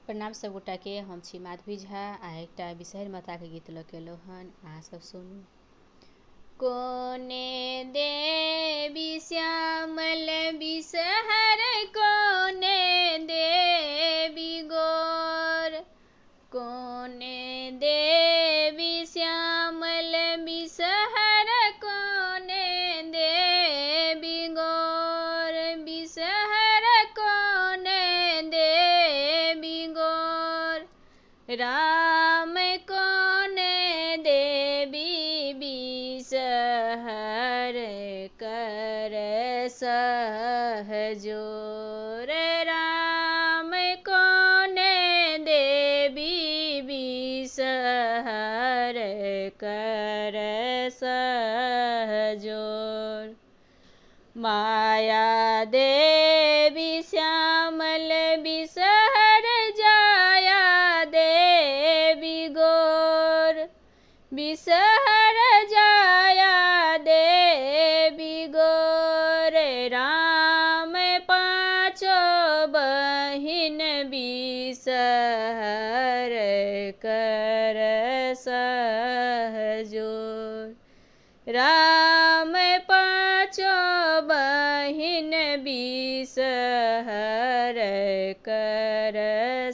प्रणाम सब गोटा के। हम छी माधवी झा आ एकटा बिषहरि माता के गीत लऽ के एलहुँ हन। अहाँ सब सुनू। कोने देवी श्यामल बिषहर, कोने देवी गोर, कोने देवी श्यामल बिषहर, कोने देवी गोर, बिषहर कोने देवी गोर, राम कोने देवी बिषहर कर सहजोर, राम कोने देवी बिषहर कर सहजोर, माया देवी श्यामल बिषहर, जाया देवी गोर, बिषहर जाया देवी गोर, राम पाँचो बहिन बिषहर कर सहजोर, राम पाँचो बहिन बिषहर कर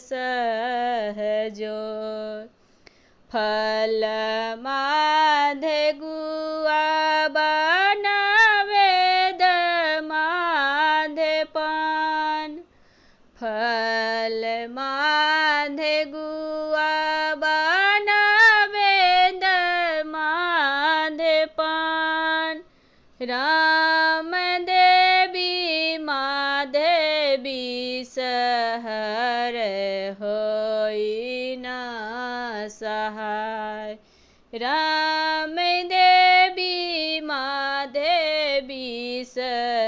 सहजोर, फल माधे गुआ वेद माधे पान, फल माधे गुआ वेद माधे पान, राम देवी माधे बिषहर होई न सहाय, राम देवी माधे बिषहर